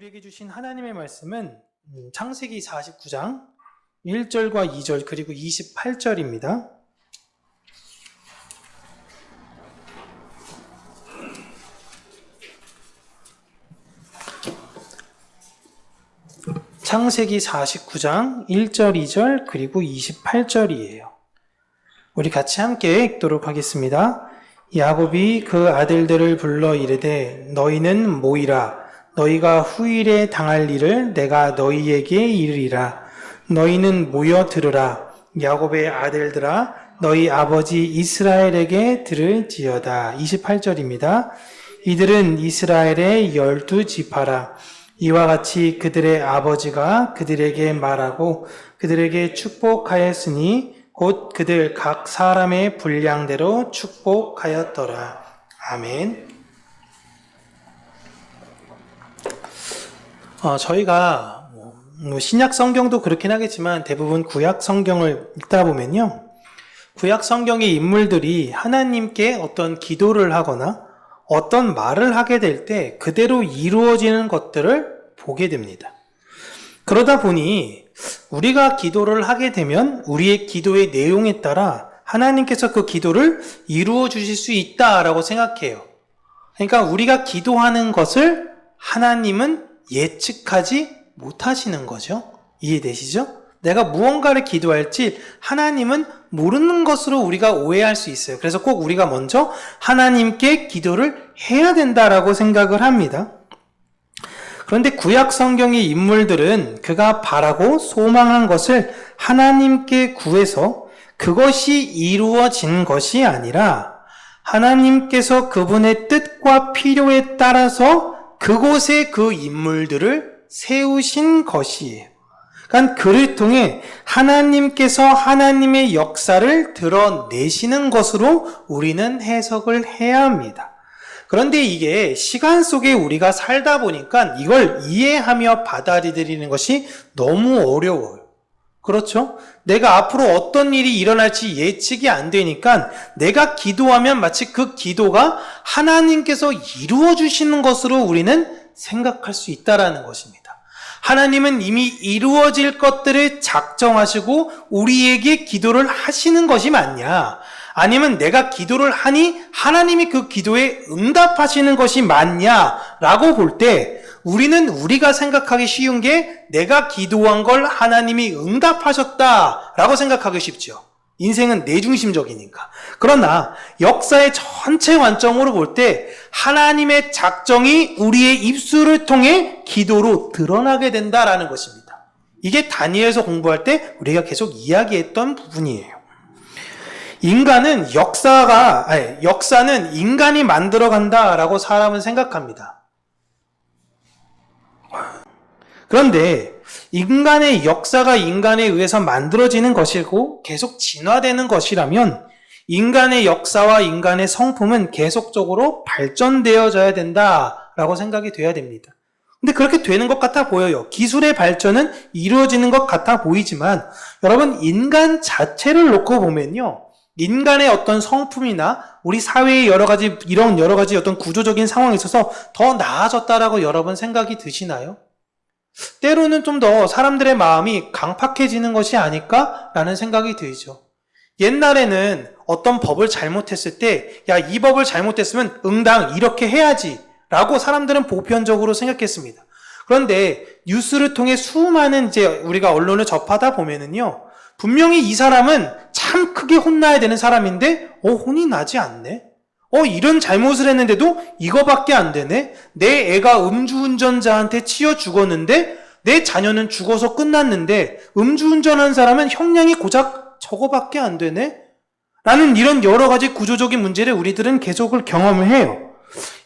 우리에게 주신 하나님의 말씀은 창세기 49장 1절과 2절 그리고 28절입니다. 창세기 49장 1절, 2절 그리고 28절이에요. 우리 같이 함께 읽도록 하겠습니다. 야곱이 그 아들들을 불러 이르되 너희는 모이라. 너희가 후일에 당할 일을 내가 너희에게 이르리라. 너희는 모여 들으라. 야곱의 아들들아 너희 아버지 이스라엘에게 들을지어다. 28절입니다. 이들은 이스라엘의 12지파라. 이와 같이 그들의 아버지가 그들에게 말하고 그들에게 축복하였으니 곧 그들 각 사람의 분량대로 축복하였더라. 아멘. 저희가 신약 성경도 그렇긴 하겠지만 대부분 구약 성경을 읽다 보면요, 구약 성경의 인물들이 하나님께 어떤 기도를 하거나 어떤 말을 하게 될 때 그대로 이루어지는 것들을 보게 됩니다. 그러다 보니 우리가 기도를 하게 되면 우리의 기도의 내용에 따라 하나님께서 그 기도를 이루어 주실 수 있다라고 생각해요. 그러니까 우리가 기도하는 것을 하나님은 예측하지 못하시는 거죠. 이해되시죠? 내가 무언가를 기도할지 하나님은 모르는 것으로 우리가 오해할 수 있어요. 그래서 꼭 우리가 먼저 하나님께 기도를 해야 된다라고 생각을 합니다. 그런데 구약 성경의 인물들은 그가 바라고 소망한 것을 하나님께 구해서 그것이 이루어진 것이 아니라 하나님께서 그분의 뜻과 필요에 따라서 그곳에 그 인물들을 세우신 것이에요. 그러니까 그를 통해 하나님께서 하나님의 역사를 드러내시는 것으로 우리는 해석을 해야 합니다. 그런데 이게 시간 속에 우리가 살다 보니까 이걸 이해하며 받아들이는 것이 너무 어려워요. 그렇죠? 내가 앞으로 어떤 일이 일어날지 예측이 안 되니까 내가 기도하면 마치 그 기도가 하나님께서 이루어 주시는 것으로 우리는 생각할 수 있다라는 것입니다. 하나님은 이미 이루어질 것들을 작정하시고 우리에게 기도를 하시는 것이 맞냐? 아니면 내가 기도를 하니 하나님이 그 기도에 응답하시는 것이 맞냐라고 볼 때 우리는 우리가 생각하기 쉬운 게 내가 기도한 걸 하나님이 응답하셨다라고 생각하기 쉽죠. 인생은 내중심적이니까. 그러나 역사의 전체 관점으로 볼 때 하나님의 작정이 우리의 입술을 통해 기도로 드러나게 된다라는 것입니다. 이게 다니엘서 공부할 때 우리가 계속 이야기했던 부분이에요. 역사는 인간이 만들어간다라고 사람은 생각합니다. 그런데 인간의 역사가 인간에 의해서 만들어지는 것이고 계속 진화되는 것이라면 인간의 역사와 인간의 성품은 계속적으로 발전되어져야 된다라고 생각이 돼야 됩니다. 근데 그렇게 되는 것 같아 보여요. 기술의 발전은 이루어지는 것 같아 보이지만 여러분, 인간 자체를 놓고 보면요, 인간의 어떤 성품이나 우리 사회의 여러 가지 어떤 구조적인 상황에 있어서 더 나아졌다라고 여러분 생각이 드시나요? 때로는 좀 더 사람들의 마음이 강팍해지는 것이 아닐까라는 생각이 들죠. 옛날에는 어떤 법을 잘못했을 때, 야, 이 법을 잘못했으면 응당 이렇게 해야지 라고 사람들은 보편적으로 생각했습니다. 그런데 뉴스를 통해 수많은 우리가 언론을 접하다 보면은요, 분명히 이 사람은 참 크게 혼나야 되는 사람인데 혼이 나지 않네. 이런 잘못을 했는데도 이거밖에 안 되네. 내 애가 음주운전자한테 치여 죽었는데 내 자녀는 죽어서 끝났는데 음주운전한 사람은 형량이 고작 저거밖에 안 되네. 라는 이런 여러 가지 구조적인 문제를 우리들은 계속을 경험을 해요.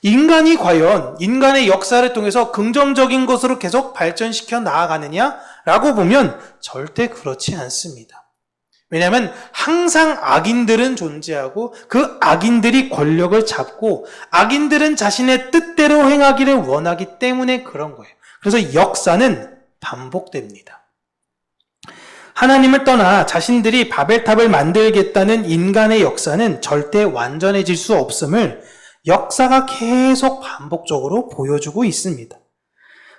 인간이 과연 인간의 역사를 통해서 긍정적인 것으로 계속 발전시켜 나아가느냐라고 보면 절대 그렇지 않습니다. 왜냐하면 항상 악인들은 존재하고 그 악인들이 권력을 잡고 악인들은 자신의 뜻대로 행하기를 원하기 때문에 그런 거예요. 그래서 역사는 반복됩니다. 하나님을 떠나 자신들이 바벨탑을 만들겠다는 인간의 역사는 절대 완전해질 수 없음을 역사가 계속 반복적으로 보여주고 있습니다.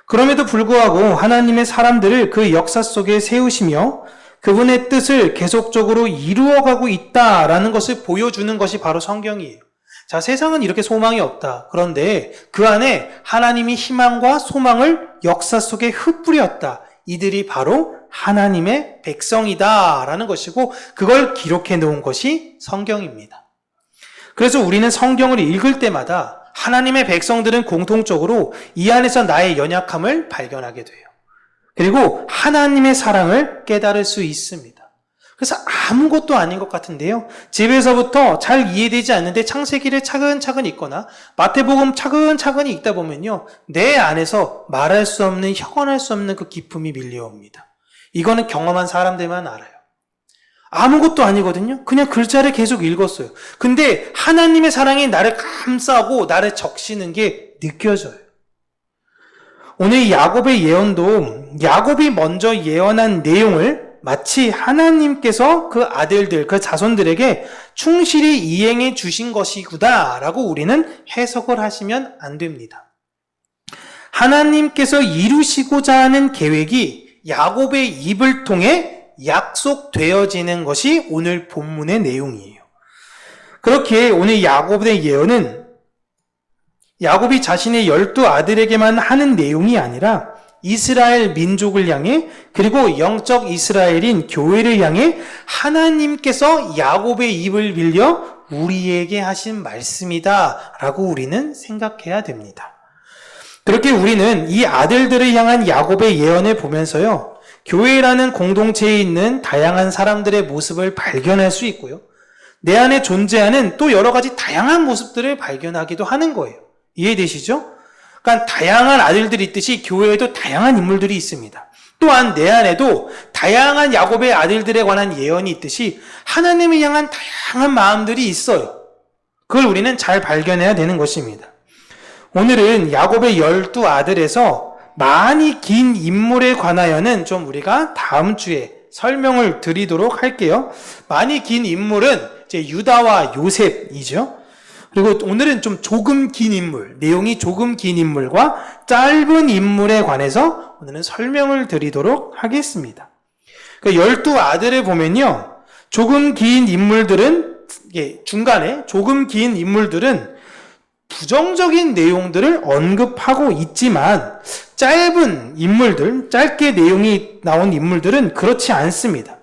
그럼에도 불구하고 하나님의 사람들을 그 역사 속에 세우시며 그분의 뜻을 계속적으로 이루어가고 있다라는 것을 보여주는 것이 바로 성경이에요. 자, 세상은 이렇게 소망이 없다. 그런데 그 안에 하나님이 희망과 소망을 역사 속에 흩뿌렸다. 이들이 바로 하나님의 백성이다라는 것이고 그걸 기록해 놓은 것이 성경입니다. 그래서 우리는 성경을 읽을 때마다 하나님의 백성들은 공통적으로 이 안에서 나의 연약함을 발견하게 돼요. 그리고 하나님의 사랑을 깨달을 수 있습니다. 그래서 아무것도 아닌 것 같은데요. 집에서부터 잘 이해되지 않는데 창세기를 차근차근 읽거나 마태복음 차근차근 읽다 보면요. 내 안에서 말할 수 없는, 형언할 수 없는 그 기쁨이 밀려옵니다. 이거는 경험한 사람들만 알아요. 아무것도 아니거든요. 그냥 글자를 계속 읽었어요. 근데 하나님의 사랑이 나를 감싸고 나를 적시는 게 느껴져요. 오늘 야곱의 예언도 야곱이 먼저 예언한 내용을 마치 하나님께서 그 아들들, 그 자손들에게 충실히 이행해 주신 것이구나라고 우리는 해석을 하시면 안 됩니다. 하나님께서 이루시고자 하는 계획이 야곱의 입을 통해 약속되어지는 것이 오늘 본문의 내용이에요. 그렇게 오늘 야곱의 예언은 야곱이 자신의 12 아들에게만 하는 내용이 아니라 이스라엘 민족을 향해 그리고 영적 이스라엘인 교회를 향해 하나님께서 야곱의 입을 빌려 우리에게 하신 말씀이다 라고 우리는 생각해야 됩니다. 그렇게 우리는 이 아들들을 향한 야곱의 예언을 보면서요, 교회라는 공동체에 있는 다양한 사람들의 모습을 발견할 수 있고요, 내 안에 존재하는 또 여러 가지 다양한 모습들을 발견하기도 하는 거예요. 이해되시죠? 그러니까 다양한 아들들이 있듯이 교회에도 다양한 인물들이 있습니다. 또한 내 안에도 다양한 야곱의 아들들에 관한 예언이 있듯이 하나님을 향한 다양한 마음들이 있어요. 그걸 우리는 잘 발견해야 되는 것입니다. 오늘은 야곱의 12 아들에서 많이 긴 인물에 관하여는 좀 우리가 다음 주에 설명을 드리도록 할게요. 많이 긴 인물은 이제 유다와 요셉이죠. 그리고 오늘은 좀 조금 긴 인물, 내용이 조금 긴 인물과 짧은 인물에 관해서 오늘은 설명을 드리도록 하겠습니다. 그 12 아들을 보면요, 조금 긴 인물들은, 중간에 조금 긴 인물들은 부정적인 내용들을 언급하고 있지만 짧은 인물들, 짧게 내용이 나온 인물들은 그렇지 않습니다.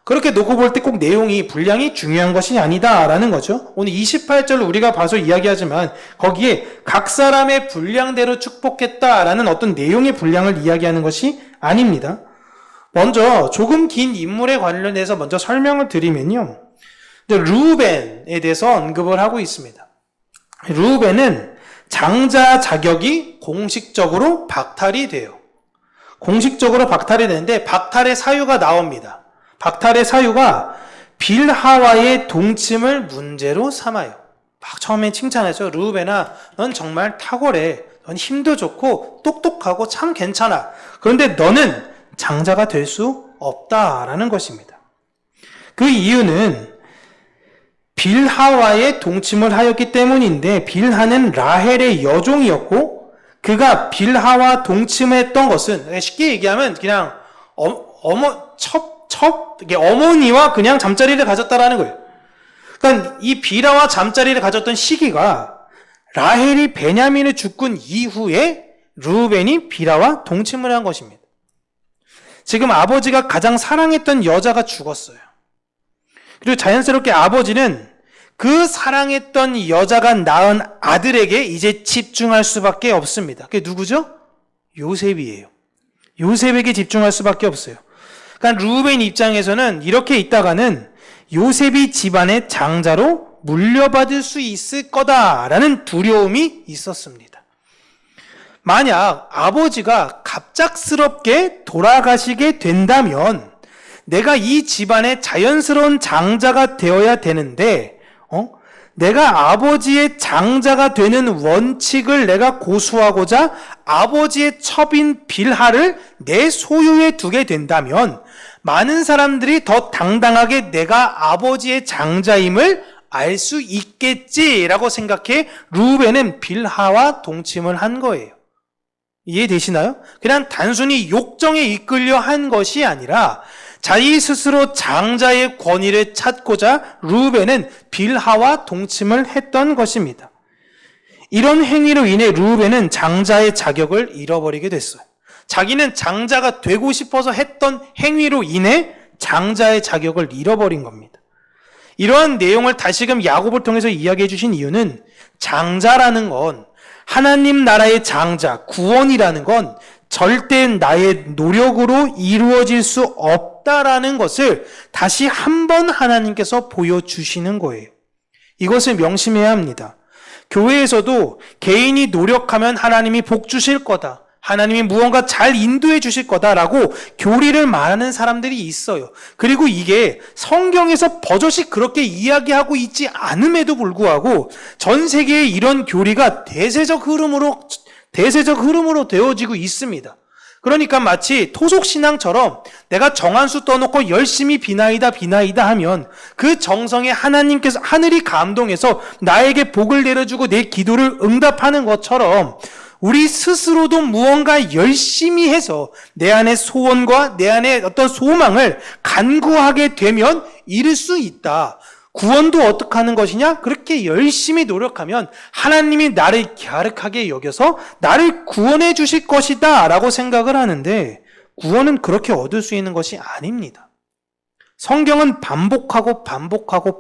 그렇게 놓고 볼 때 꼭 내용이, 분량이 중요한 것이 아니다라는 거죠. 오늘 28절을 우리가 봐서 이야기하지만 거기에 각 사람의 분량대로 축복했다라는 어떤 내용의 분량을 이야기하는 것이 아닙니다. 먼저 조금 긴 인물에 관련해서 먼저 설명을 드리면요, 르우벤에 대해서 언급을 하고 있습니다. 르우벤은 장자 자격이 공식적으로 박탈이 돼요. 공식적으로 박탈이 되는데 박탈의 사유가 나옵니다. 박탈의 사유가 빌하와의 동침을 문제로 삼아요. 막 처음에 칭찬하죠. 르우벤아, 넌 정말 탁월해. 넌 힘도 좋고 똑똑하고 참 괜찮아. 그런데 너는 장자가 될 수 없다라는 것입니다. 그 이유는 빌하와의 동침을 하였기 때문인데, 빌하는 라헬의 여종이었고 그가 빌하와 동침했던 것은 쉽게 얘기하면 그냥 어머니와 그냥 잠자리를 가졌다라는 거예요. 그러니까 이 빌하와 잠자리를 가졌던 시기가 라헬이 베냐민을 죽은 이후에 르우벤이 빌하와 동침을 한 것입니다. 지금 아버지가 가장 사랑했던 여자가 죽었어요. 그리고 자연스럽게 아버지는 그 사랑했던 여자가 낳은 아들에게 이제 집중할 수밖에 없습니다. 그게 누구죠? 요셉이에요. 요셉에게 집중할 수밖에 없어요. 그러니까 르우벤 입장에서는 이렇게 있다가는 요셉이 집안의 장자로 물려받을 수 있을 거다라는 두려움이 있었습니다. 만약 아버지가 갑작스럽게 돌아가시게 된다면 내가 이 집안의 자연스러운 장자가 되어야 되는데, 내가 아버지의 장자가 되는 원칙을 내가 고수하고자 아버지의 첩인 빌하를 내 소유에 두게 된다면 많은 사람들이 더 당당하게 내가 아버지의 장자임을 알 수 있겠지라고 생각해 르우벤은 빌하와 동침을 한 거예요. 이해되시나요? 그냥 단순히 욕정에 이끌려 한 것이 아니라 자기 스스로 장자의 권위를 찾고자 르우벤은 빌하와 동침을 했던 것입니다. 이런 행위로 인해 르우벤은 장자의 자격을 잃어버리게 됐어요. 자기는 장자가 되고 싶어서 했던 행위로 인해 장자의 자격을 잃어버린 겁니다. 이러한 내용을 다시금 야곱을 통해서 이야기해 주신 이유는 장자라는 건 하나님 나라의 장자, 구원이라는 건 절대 나의 노력으로 이루어질 수 없다라는 것을 다시 한번 하나님께서 보여주시는 거예요. 이것을 명심해야 합니다. 교회에서도 개인이 노력하면 하나님이 복 주실 거다. 하나님이 무언가 잘 인도해 주실 거다라고 교리를 말하는 사람들이 있어요. 그리고 이게 성경에서 버젓이 그렇게 이야기하고 있지 않음에도 불구하고 전 세계에 이런 교리가 대세적 흐름으로 되어지고 있습니다. 그러니까 마치 토속신앙처럼 내가 정한수 떠놓고 열심히 비나이다 하면 그 정성에 하나님께서, 하늘이 감동해서 나에게 복을 내려주고 내 기도를 응답하는 것처럼 우리 스스로도 무언가 열심히 해서 내 안의 소원과 내 안의 어떤 소망을 간구하게 되면 이룰 수 있다. 구원도 어떻게 하는 것이냐? 그렇게 열심히 노력하면 하나님이 나를 갸륵하게 여겨서 나를 구원해 주실 것이다 라고 생각을 하는데 구원은 그렇게 얻을 수 있는 것이 아닙니다. 성경은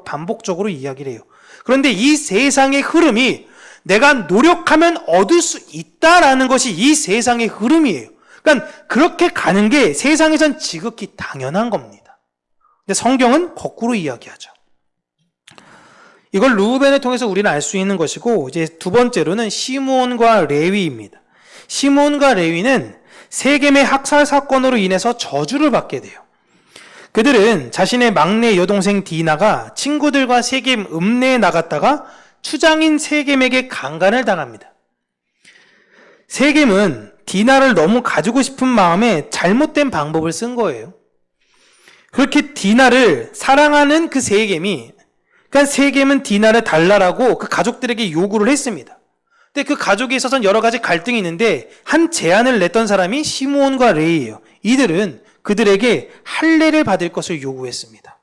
반복적으로 이야기를 해요. 그런데 이 세상의 흐름이 내가 노력하면 얻을 수 있다라는 것이 이 세상의 흐름이에요. 그러니까 그렇게 가는 게 세상에선 지극히 당연한 겁니다. 근데 성경은 거꾸로 이야기하죠. 이걸 르우벤을 통해서 우리는 알 수 있는 것이고, 이제 두 번째로는 시므온과 레위입니다. 시므온과 레위는 세겜의 학살 사건으로 인해서 저주를 받게 돼요. 그들은 자신의 막내 여동생 디나가 친구들과 세겜 읍내에 나갔다가 추장인 세겜에게 강간을 당합니다. 세겜은 디나를 너무 가지고 싶은 마음에 잘못된 방법을 쓴 거예요. 그렇게 디나를 사랑하는 그 세겜이, 그러니까 세겜은 디나를 달라라고 그 가족들에게 요구를 했습니다. 근데 그 가족에 있어서는 여러 가지 갈등이 있는데 한 제안을 냈던 사람이 시므온과 레위예요. 이들은 그들에게 할례를 받을 것을 요구했습니다.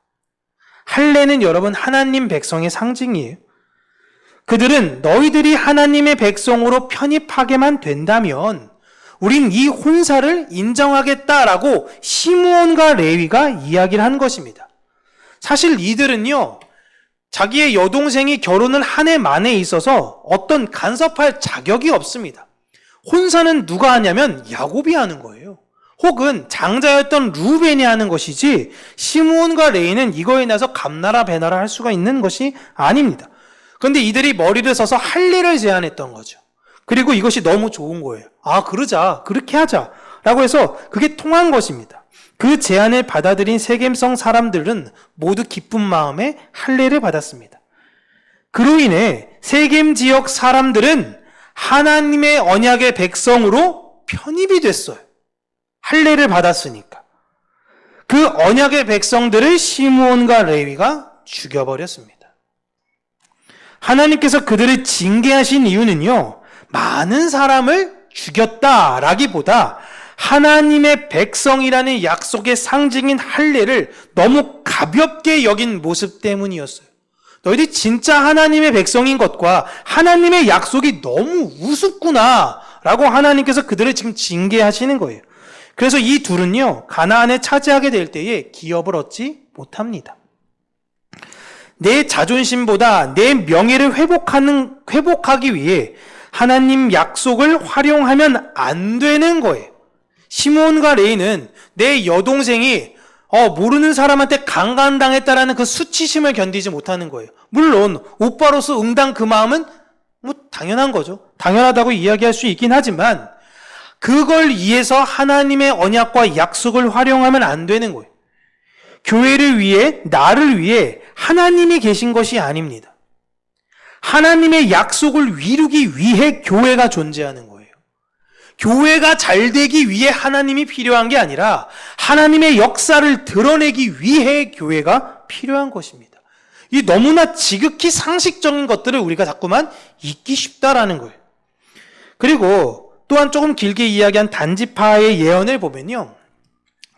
할례는 여러분 하나님 백성의 상징이에요. 그들은 너희들이 하나님의 백성으로 편입하게만 된다면 우린 이 혼사를 인정하겠다라고 시므온과 레위가 이야기를 한 것입니다. 사실 이들은요, 자기의 여동생이 결혼을 한 해 만에 있어서 어떤 간섭할 자격이 없습니다. 혼사는 누가 하냐면 야곱이 하는 거예요. 혹은 장자였던 르우벤이 하는 것이지 시므온과 레위는 이거에 나서 감나라 배나라 할 수가 있는 것이 아닙니다. 그런데 이들이 머리를 써서 할례를 제안했던 거죠. 그리고 이것이 너무 좋은 거예요. 아, 그러자, 그렇게 하자 라고 해서 그게 통한 것입니다. 그 제안을 받아들인 세겜성 사람들은 모두 기쁜 마음에 할례를 받았습니다. 그로 인해 세겜 지역 사람들은 하나님의 언약의 백성으로 편입이 됐어요. 할례를 받았으니까. 그 언약의 백성들을 시므온과 레위가 죽여버렸습니다. 하나님께서 그들을 징계하신 이유는요, 많은 사람을 죽였다라기보다 하나님의 백성이라는 약속의 상징인 할례를 너무 가볍게 여긴 모습 때문이었어요. 너희들이 진짜 하나님의 백성인 것과 하나님의 약속이 너무 우습구나 라고 하나님께서 그들을 지금 징계하시는 거예요. 그래서 이 둘은요, 가나안을 차지하게 될 때에 기업을 얻지 못합니다. 내 자존심보다 내 명예를 회복하기 위해 하나님 약속을 활용하면 안 되는 거예요. 시므온과 레위는 내 여동생이 모르는 사람한테 강간당했다라는 그 수치심을 견디지 못하는 거예요. 물론 오빠로서 응당 그 마음은 뭐 당연한 거죠. 당연하다고 이야기할 수 있긴 하지만 그걸 위해서 하나님의 언약과 약속을 활용하면 안 되는 거예요. 교회를 위해, 나를 위해 하나님이 계신 것이 아닙니다. 하나님의 약속을 이루기 위해 교회가 존재하는 거예요. 교회가 잘 되기 위해 하나님이 필요한 게 아니라 하나님의 역사를 드러내기 위해 교회가 필요한 것입니다. 이 너무나 지극히 상식적인 것들을 우리가 자꾸만 잊기 쉽다라는 거예요. 그리고 또한 조금 길게 이야기한 단지파의 예언을 보면요.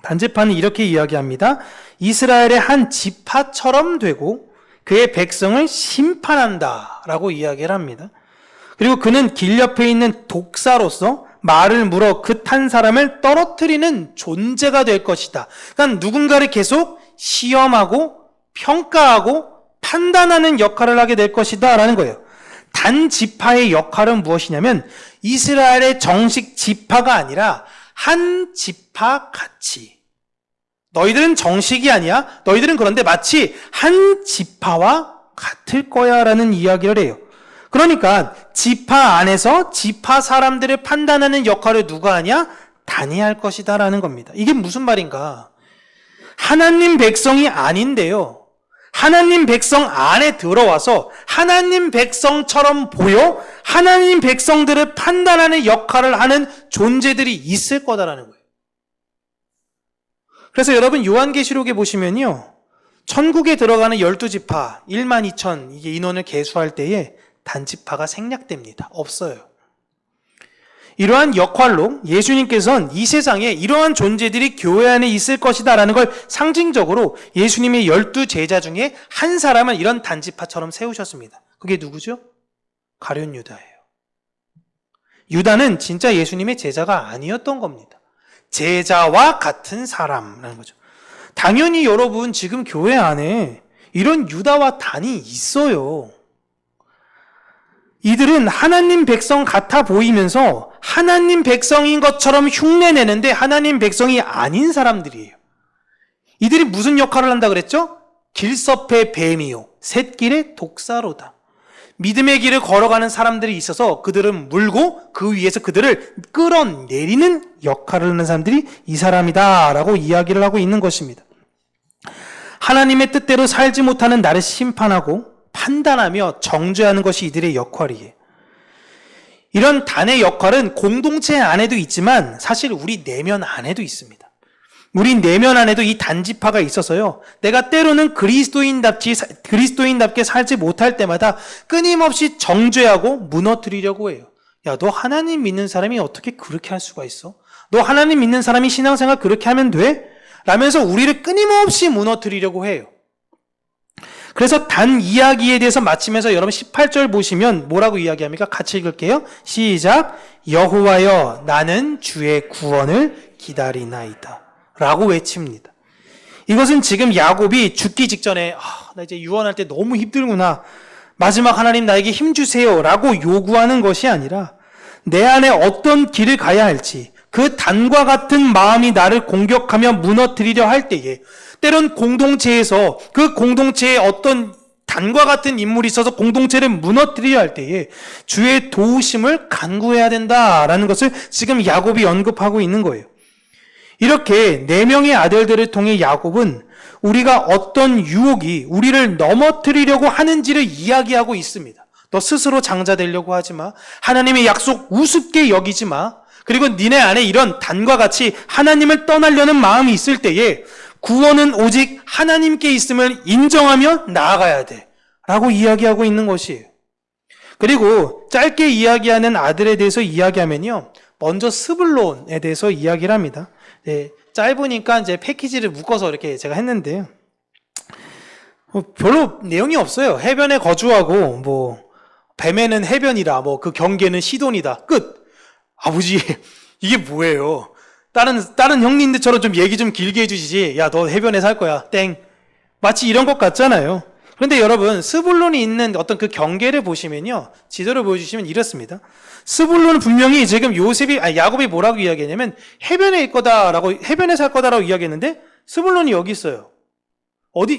단지파는 이렇게 이야기합니다. 이스라엘의 한 지파처럼 되고 그의 백성을 심판한다 라고 이야기를 합니다. 그리고 그는 길 옆에 있는 독사로서 말을 물어 그 탄 사람을 떨어뜨리는 존재가 될 것이다. 그러니까 누군가를 계속 시험하고 평가하고 판단하는 역할을 하게 될 것이다 라는 거예요. 단지파의 역할은 무엇이냐면 이스라엘의 정식 지파가 아니라 한 지파 같이. 너희들은 정식이 아니야. 너희들은 그런데 마치 한 지파와 같을 거야 라는 이야기를 해요. 그러니까 지파 안에서 지파 사람들을 판단하는 역할을 누가 하냐? 단이 할 것이다 라는 겁니다. 이게 무슨 말인가? 하나님 백성이 아닌데요. 하나님 백성 안에 들어와서 하나님 백성처럼 보여 하나님 백성들을 판단하는 역할을 하는 존재들이 있을 거다라는 거예요. 그래서 여러분 요한계시록에 보시면요. 천국에 들어가는 12지파 12,000 이게 인원을 계수할 때에 단지파가 생략됩니다. 없어요. 이러한 역할로 예수님께서는 이 세상에 이러한 존재들이 교회 안에 있을 것이다 라는 걸 상징적으로 예수님의 12제자 중에 한 사람을 이런 단지파처럼 세우셨습니다. 그게 누구죠? 가룟 유다예요. 유다는 진짜 예수님의 제자가 아니었던 겁니다. 제자와 같은 사람이라는 거죠. 당연히 여러분 지금 교회 안에 이런 유다와 단이 있어요. 이들은 하나님 백성 같아 보이면서 하나님 백성인 것처럼 흉내내는데 하나님 백성이 아닌 사람들이에요. 이들이 무슨 역할을 한다 그랬죠? 길섭의 뱀이요 샛길의 독사로다. 믿음의 길을 걸어가는 사람들이 있어서 그들은 물고 그 위에서 그들을 끌어내리는 역할을 하는 사람들이 이 사람이다 라고 이야기를 하고 있는 것입니다. 하나님의 뜻대로 살지 못하는 나를 심판하고 판단하며 정죄하는 것이 이들의 역할이에요. 이런 단의 역할은 공동체 안에도 있지만 사실 우리 내면 안에도 있습니다. 우리 내면 안에도 이 단지파가 있어서요. 내가 때로는 그리스도인답게 살지 못할 때마다 끊임없이 정죄하고 무너뜨리려고 해요. 야, 너 하나님 믿는 사람이 어떻게 그렇게 할 수가 있어? 너 하나님 믿는 사람이 신앙생활 그렇게 하면 돼? 라면서 우리를 끊임없이 무너뜨리려고 해요. 그래서 단 이야기에 대해서 마치면서 여러분 18절 보시면 뭐라고 이야기합니까? 같이 읽을게요. 시작. 여호와여 나는 주의 구원을 기다리나이다 라고 외칩니다. 이것은 지금 야곱이 죽기 직전에 나 이제 유언할 때 너무 힘들구나. 마지막 하나님 나에게 힘 주세요 라고 요구하는 것이 아니라 내 안에 어떤 길을 가야 할지 그 단과 같은 마음이 나를 공격하며 무너뜨리려 할 때에 때론 공동체에서 그 공동체에 어떤 단과 같은 인물이 있어서 공동체를 무너뜨리려 할 때에 주의 도우심을 간구해야 된다라는 것을 지금 야곱이 언급하고 있는 거예요. 이렇게 4명의 아들들을 통해 야곱은 우리가 어떤 유혹이 우리를 넘어뜨리려고 하는지를 이야기하고 있습니다. 너 스스로 장자 되려고 하지 마. 하나님의 약속 우습게 여기지 마. 그리고 니네 안에 이런 단과 같이 하나님을 떠나려는 마음이 있을 때에 구원은 오직 하나님께 있음을 인정하며 나아가야 돼 라고 이야기하고 있는 것이에요. 그리고 짧게 이야기하는 아들에 대해서 이야기하면요. 먼저 스불론에 대해서 이야기를 합니다. 네, 짧으니까 이제 패키지를 묶어서 이렇게 제가 했는데요. 별로 내용이 없어요. 해변에 거주하고 뱀에는 해변이라 그 경계는 시돈이다. 끝. 아버지 이게 뭐예요? 다른 형님들처럼 좀 얘기 좀 길게 해주시지. 야, 너 해변에 살 거야. 땡. 마치 이런 것 같잖아요. 그런데 여러분, 스불론이 있는 어떤 그 경계를 보시면요. 지도를 보여주시면 이렇습니다. 스불론은 분명히 지금 야곱이 뭐라고 이야기했냐면 해변에 살 거다라고 이야기했는데 스불론이 여기 있어요.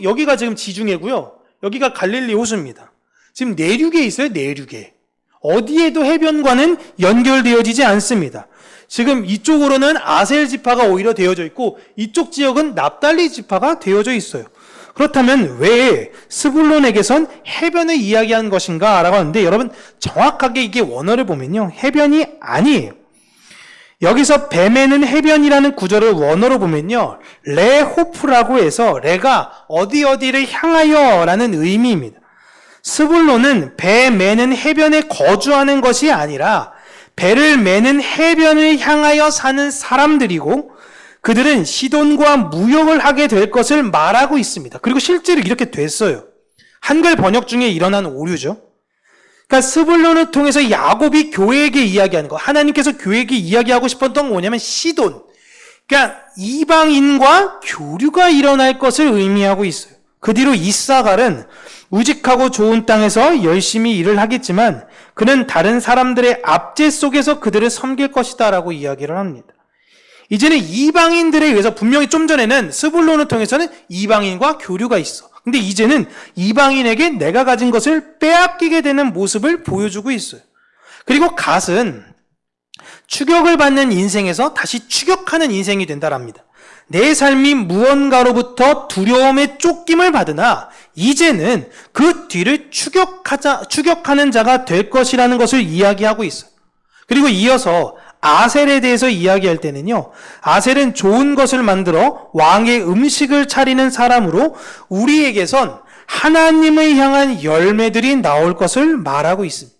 여기가 지금 지중해고요. 여기가 갈릴리 호수입니다. 지금 내륙에 있어요. 내륙에. 어디에도 해변과는 연결되어지지 않습니다. 지금 이쪽으로는 아셀 지파가 오히려 되어져 있고 이쪽 지역은 납달리 지파가 되어져 있어요. 그렇다면 왜 스불론에게선 해변을 이야기한 것인가 라고 하는데 여러분 정확하게 이게 원어를 보면요. 해변이 아니에요. 여기서 뱀에는 해변이라는 구절을 원어로 보면요. 레호프라고 해서 레가 어디를 향하여 라는 의미입니다. 스불론은 뱀에는 해변에 거주하는 것이 아니라 배를 매는 해변을 향하여 사는 사람들이고 그들은 시돈과 무역을 하게 될 것을 말하고 있습니다. 그리고 실제로 이렇게 됐어요. 한글 번역 중에 일어난 오류죠. 그러니까 스불론을 통해서 야곱이 교회에게 이야기하는 거, 하나님께서 교회에게 이야기하고 싶었던 건 뭐냐면 시돈, 그러니까 이방인과 교류가 일어날 것을 의미하고 있어요. 그 뒤로 이사갈은 우직하고 좋은 땅에서 열심히 일을 하겠지만 그는 다른 사람들의 압제 속에서 그들을 섬길 것이다 라고 이야기를 합니다. 이제는 이방인들에 의해서, 분명히 좀 전에는 스불론을 통해서는 이방인과 교류가 있어. 근데 이제는 이방인에게 내가 가진 것을 빼앗기게 되는 모습을 보여주고 있어요. 그리고 갓은 추격을 받는 인생에서 다시 추격하는 인생이 된다랍니다. 내 삶이 무언가로부터 두려움에 쫓김을 받으나 이제는 그 뒤를 추격하는 자가 될 것이라는 것을 이야기하고 있어요. 그리고 이어서 아셀에 대해서 이야기할 때는요, 아셀은 좋은 것을 만들어 왕의 음식을 차리는 사람으로 우리에게선 하나님을 향한 열매들이 나올 것을 말하고 있습니다.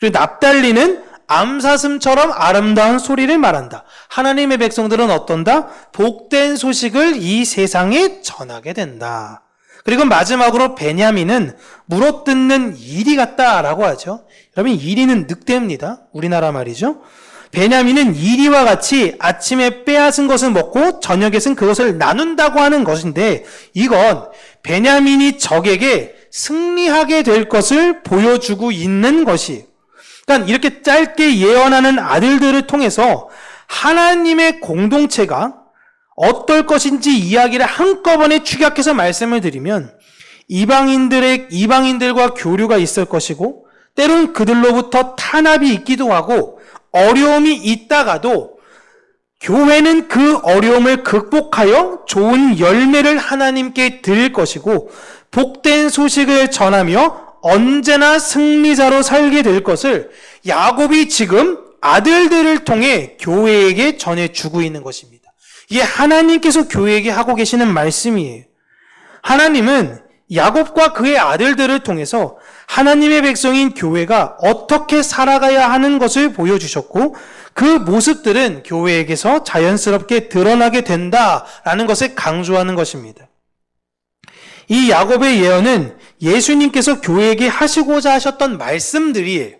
그리고 납달리는 암사슴처럼 아름다운 소리를 말한다. 하나님의 백성들은 어떤다? 복된 소식을 이 세상에 전하게 된다. 그리고 마지막으로 베냐민은 물어뜯는 이리 같다라고 하죠. 여러분, 이리는 늑대입니다. 우리나라 말이죠. 베냐민은 이리와 같이 아침에 빼앗은 것을 먹고 저녁에는 그것을 나눈다고 하는 것인데, 이건 베냐민이 적에게 승리하게 될 것을 보여주고 있는 것이에요. 그러니까 이렇게 짧게 예언하는 아들들을 통해서 하나님의 공동체가 어떨 것인지 이야기를 한꺼번에 축약해서 말씀을 드리면, 이방인들과 교류가 있을 것이고 때론 그들로부터 탄압이 있기도 하고 어려움이 있다가도 교회는 그 어려움을 극복하여 좋은 열매를 하나님께 드릴 것이고 복된 소식을 전하며 언제나 승리자로 살게 될 것을 야곱이 지금 아들들을 통해 교회에게 전해주고 있는 것입니다. 이게 하나님께서 교회에게 하고 계시는 말씀이에요. 하나님은 야곱과 그의 아들들을 통해서 하나님의 백성인 교회가 어떻게 살아가야 하는 것을 보여주셨고 그 모습들은 교회에게서 자연스럽게 드러나게 된다라는 것을 강조하는 것입니다. 이 야곱의 예언은 예수님께서 교회에게 하시고자 하셨던 말씀들이에요.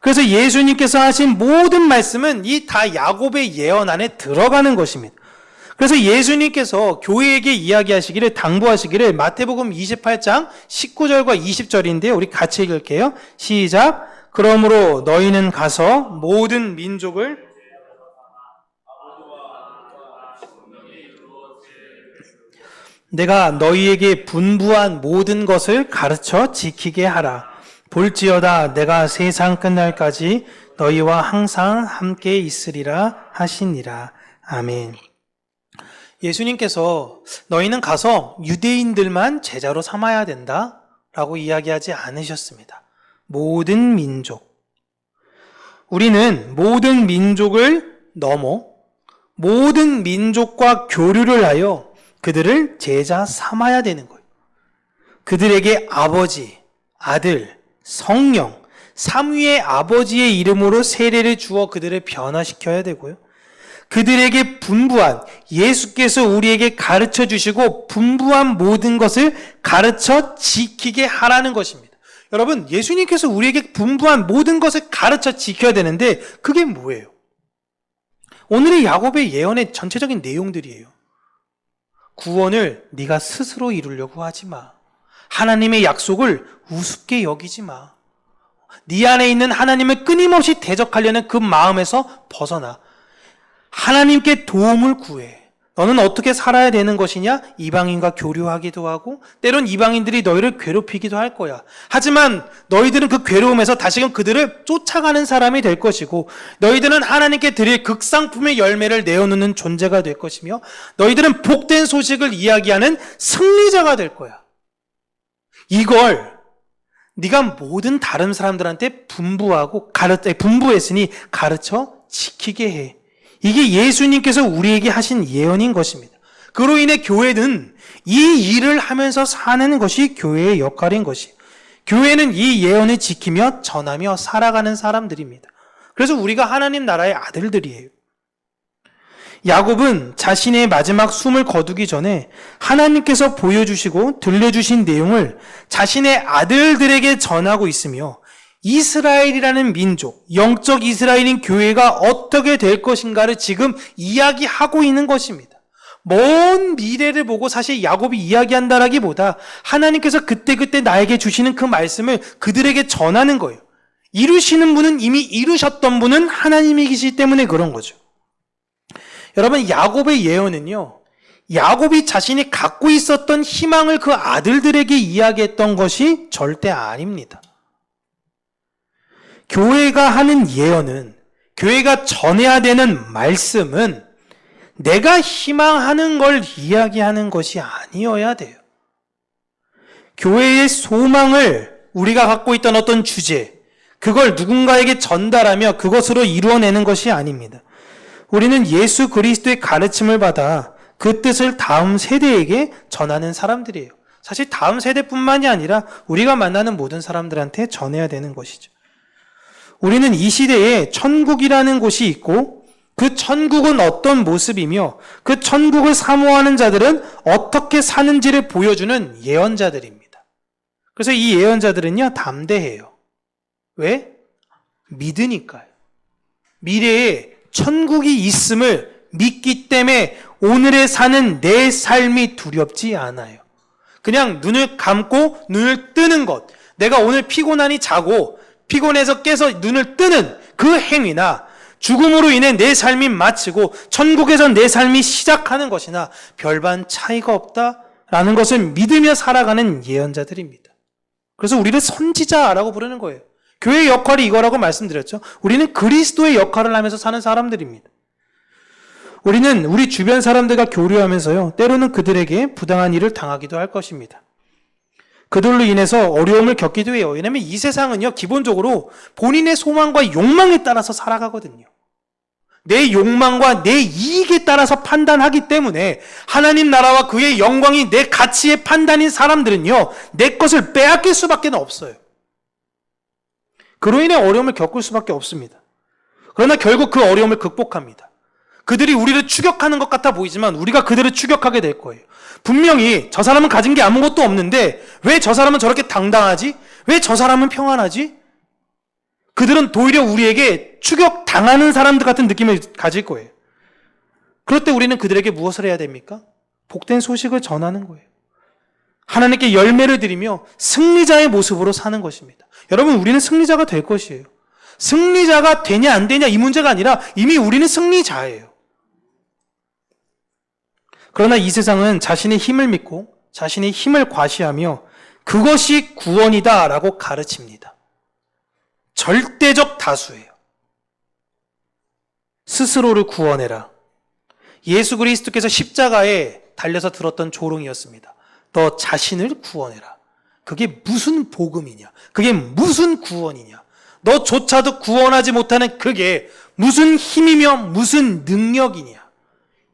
그래서 예수님께서 하신 모든 말씀은 이 다 야곱의 예언 안에 들어가는 것입니다. 그래서 예수님께서 교회에게 이야기하시기를, 당부하시기를 마태복음 28장 19절과 20절인데요. 우리 같이 읽을게요. 시작. 그러므로 너희는 가서 모든 민족을 내가 너희에게 분부한 모든 것을 가르쳐 지키게 하라. 볼지어다 내가 세상 끝날까지 너희와 항상 함께 있으리라 하시니라. 아멘. 예수님께서 너희는 가서 유대인들만 제자로 삼아야 된다 라고 이야기하지 않으셨습니다. 모든 민족. 우리는 모든 민족을 넘어 모든 민족과 교류를 하여 그들을 제자 삼아야 되는 거예요. 그들에게 아버지, 아들, 성령, 삼위의 아버지의 이름으로 세례를 주어 그들을 변화시켜야 되고요. 그들에게 분부한, 예수께서 우리에게 가르쳐 주시고 분부한 모든 것을 가르쳐 지키게 하라는 것입니다. 여러분, 예수님께서 우리에게 분부한 모든 것을 가르쳐 지켜야 되는데 그게 뭐예요? 오늘의 야곱의 예언의 전체적인 내용들이에요. 구원을 네가 스스로 이루려고 하지 마. 하나님의 약속을 우습게 여기지 마. 네 안에 있는 하나님을 끊임없이 대적하려는 그 마음에서 벗어나. 하나님께 도움을 구해. 너는 어떻게 살아야 되는 것이냐? 이방인과 교류하기도 하고 때론 이방인들이 너희를 괴롭히기도 할 거야. 하지만 너희들은 그 괴로움에서 다시금 그들을 쫓아가는 사람이 될 것이고 너희들은 하나님께 드릴 극상품의 열매를 내어놓는 존재가 될 것이며 너희들은 복된 소식을 이야기하는 승리자가 될 거야. 이걸 네가 모든 다른 사람들한테 분부했으니 가르쳐 지키게 해. 이게 예수님께서 우리에게 하신 예언인 것입니다. 그로 인해 교회는 이 일을 하면서 사는 것이 교회의 역할인 것이에요. 교회는 이 예언을 지키며 전하며 살아가는 사람들입니다. 그래서 우리가 하나님 나라의 아들들이에요. 야곱은 자신의 마지막 숨을 거두기 전에 하나님께서 보여주시고 들려주신 내용을 자신의 아들들에게 전하고 있으며 이스라엘이라는 민족, 영적 이스라엘인 교회가 어떻게 될 것인가를 지금 이야기하고 있는 것입니다. 먼 미래를 보고 사실 야곱이 이야기한다라기보다 하나님께서 그때그때 나에게 주시는 그 말씀을 그들에게 전하는 거예요. 이루시는 분은 이미 이루셨던 분은 하나님이시기 때문에 그런 거죠. 여러분, 야곱의 예언은요, 야곱이 자신이 갖고 있었던 희망을 그 아들들에게 이야기했던 것이 절대 아닙니다. 교회가 하는 예언은, 교회가 전해야 되는 말씀은 내가 희망하는 걸 이야기하는 것이 아니어야 돼요. 교회의 소망을 우리가 갖고 있던 어떤 주제, 그걸 누군가에게 전달하며 그것으로 이루어내는 것이 아닙니다. 우리는 예수 그리스도의 가르침을 받아 그 뜻을 다음 세대에게 전하는 사람들이에요. 사실 다음 세대뿐만이 아니라 우리가 만나는 모든 사람들한테 전해야 되는 것이죠. 우리는 이 시대에 천국이라는 곳이 있고 그 천국은 어떤 모습이며 그 천국을 사모하는 자들은 어떻게 사는지를 보여주는 예언자들입니다. 그래서 이 예언자들은요, 담대해요. 왜? 믿으니까요. 미래에 천국이 있음을 믿기 때문에 오늘에 사는 내 삶이 두렵지 않아요. 그냥 눈을 감고 눈을 뜨는 것, 내가 오늘 피곤하니 자고 피곤해서 깨서 눈을 뜨는 그 행위나 죽음으로 인해 내 삶이 마치고 천국에서 내 삶이 시작하는 것이나 별반 차이가 없다라는 것을 믿으며 살아가는 예언자들입니다. 그래서 우리를 선지자라고 부르는 거예요. 교회의 역할이 이거라고 말씀드렸죠. 우리는 그리스도의 역할을 하면서 사는 사람들입니다. 우리는 우리 주변 사람들과 교류하면서요, 때로는 그들에게 부당한 일을 당하기도 할 것입니다. 그들로 인해서 어려움을 겪기도 해요. 왜냐하면 이 세상은요, 기본적으로 본인의 소망과 욕망에 따라서 살아가거든요. 내 욕망과 내 이익에 따라서 판단하기 때문에 하나님 나라와 그의 영광이 내 가치의 판단인 사람들은요, 내 것을 빼앗길 수밖에 없어요. 그로 인해 어려움을 겪을 수밖에 없습니다. 그러나 결국 그 어려움을 극복합니다. 그들이 우리를 추격하는 것 같아 보이지만 우리가 그들을 추격하게 될 거예요. 분명히 저 사람은 가진 게 아무것도 없는데 왜 저 사람은 저렇게 당당하지? 왜 저 사람은 평안하지? 그들은 오히려 우리에게 추격당하는 사람들 같은 느낌을 가질 거예요. 그럴 때 우리는 그들에게 무엇을 해야 됩니까? 복된 소식을 전하는 거예요. 하나님께 열매를 드리며 승리자의 모습으로 사는 것입니다. 여러분, 우리는 승리자가 될 것이에요. 승리자가 되냐 안 되냐 이 문제가 아니라 이미 우리는 승리자예요. 그러나 이 세상은 자신의 힘을 믿고 자신의 힘을 과시하며 그것이 구원이다 라고 가르칩니다. 절대적 다수예요. 스스로를 구원해라. 예수 그리스도께서 십자가에 달려서 들었던 조롱이었습니다. 너 자신을 구원해라. 그게 무슨 복음이냐? 그게 무슨 구원이냐? 너조차도 구원하지 못하는 그게 무슨 힘이며 무슨 능력이냐?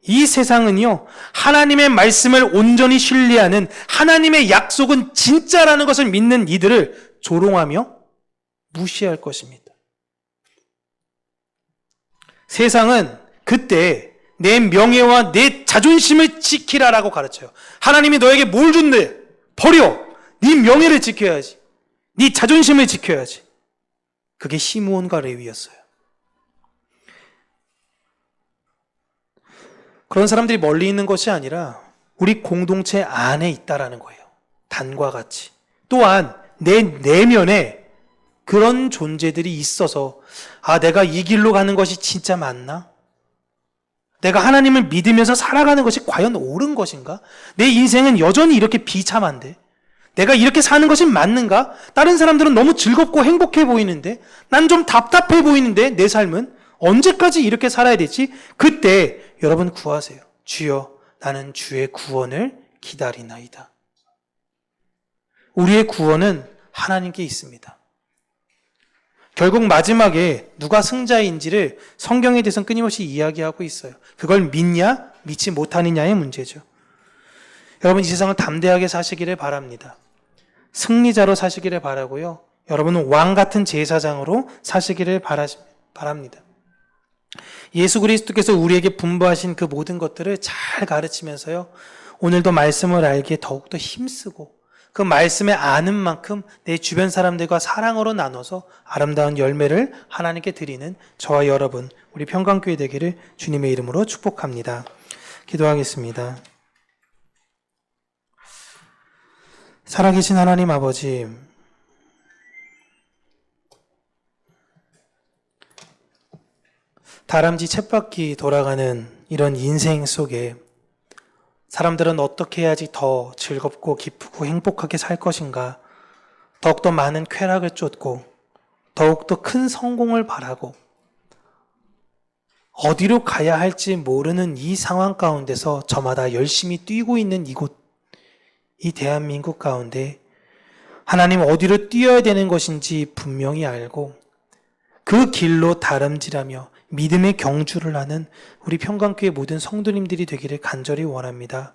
이 세상은요, 하나님의 말씀을 온전히 신뢰하는, 하나님의 약속은 진짜라는 것을 믿는 이들을 조롱하며 무시할 것입니다. 세상은 그때 내 명예와 내 자존심을 지키라라고 가르쳐요. 하나님이 너에게 뭘 준대? 버려! 네 명예를 지켜야지. 네 자존심을 지켜야지. 그게 시므온과 레위였어요. 그런 사람들이 멀리 있는 것이 아니라 우리 공동체 안에 있다라는 거예요. 단과 같이. 또한 내 내면에 그런 존재들이 있어서 내가 이 길로 가는 것이 진짜 맞나? 내가 하나님을 믿으면서 살아가는 것이 과연 옳은 것인가? 내 인생은 여전히 이렇게 비참한데? 내가 이렇게 사는 것이 맞는가? 다른 사람들은 너무 즐겁고 행복해 보이는데 난 좀 답답해 보이는데 내 삶은 언제까지 이렇게 살아야 되지? 그때 여러분 구하세요. 주여, 나는 주의 구원을 기다리나이다. 우리의 구원은 하나님께 있습니다. 결국 마지막에 누가 승자인지를 성경에 대해서는 끊임없이 이야기하고 있어요. 그걸 믿냐, 믿지 못하느냐의 문제죠. 여러분, 이 세상을 담대하게 사시기를 바랍니다. 승리자로 사시기를 바라고요. 여러분은 왕 같은 제사장으로 사시기를 바라십니다. 바랍니다. 예수 그리스도께서 우리에게 분부하신 그 모든 것들을 잘 가르치면서요, 오늘도 말씀을 알기에 더욱더 힘쓰고 그 말씀에 아는 만큼 내 주변 사람들과 사랑으로 나눠서 아름다운 열매를 하나님께 드리는 저와 여러분, 우리 평강교회 되기를 주님의 이름으로 축복합니다. 기도하겠습니다. 살아계신 하나님 아버지, 다람쥐 쳇바퀴 돌아가는 이런 인생 속에 사람들은 어떻게 해야지 더 즐겁고 기쁘고 행복하게 살 것인가, 더욱더 많은 쾌락을 쫓고 더욱더 큰 성공을 바라고 어디로 가야 할지 모르는 이 상황 가운데서 저마다 열심히 뛰고 있는 이곳, 이 대한민국 가운데 하나님 어디로 뛰어야 되는 것인지 분명히 알고 그 길로 다름질하며 믿음의 경주를 하는 우리 평강교회 모든 성도님들이 되기를 간절히 원합니다.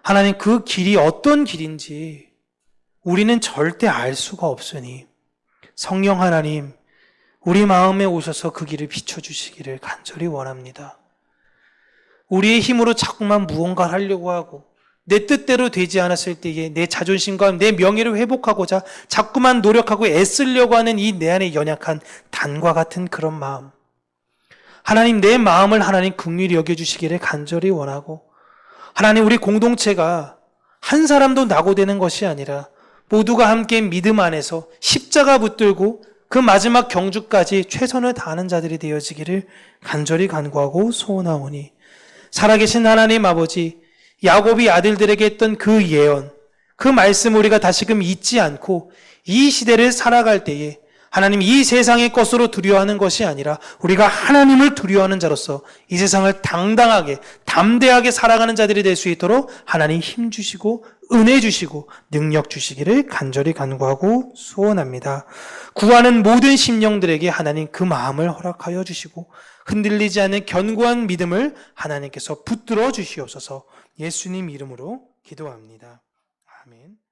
하나님, 그 길이 어떤 길인지 우리는 절대 알 수가 없으니 성령 하나님, 우리 마음에 오셔서 그 길을 비춰주시기를 간절히 원합니다. 우리의 힘으로 자꾸만 무언가를 하려고 하고 내 뜻대로 되지 않았을 때에 내 자존심과 내 명예를 회복하고자 자꾸만 노력하고 애쓰려고 하는 이 내 안에 연약한 단과 같은 그런 마음, 하나님, 내 마음을 하나님 긍휼히 여겨주시기를 간절히 원하고, 하나님, 우리 공동체가 한 사람도 낙오되는 것이 아니라 모두가 함께 믿음 안에서 십자가 붙들고 그 마지막 경주까지 최선을 다하는 자들이 되어지기를 간절히 간구하고 소원하오니, 살아계신 하나님 아버지, 야곱이 아들들에게 했던 그 예언, 그 말씀 우리가 다시금 잊지 않고 이 시대를 살아갈 때에 하나님, 이 세상의 것으로 두려워하는 것이 아니라 우리가 하나님을 두려워하는 자로서 이 세상을 당당하게 담대하게 살아가는 자들이 될 수 있도록 하나님 힘 주시고 은혜 주시고 능력 주시기를 간절히 간구하고 소원합니다. 구하는 모든 심령들에게 하나님 그 마음을 허락하여 주시고 흔들리지 않는 견고한 믿음을 하나님께서 붙들어 주시옵소서. 예수님 이름으로 기도합니다. 아멘.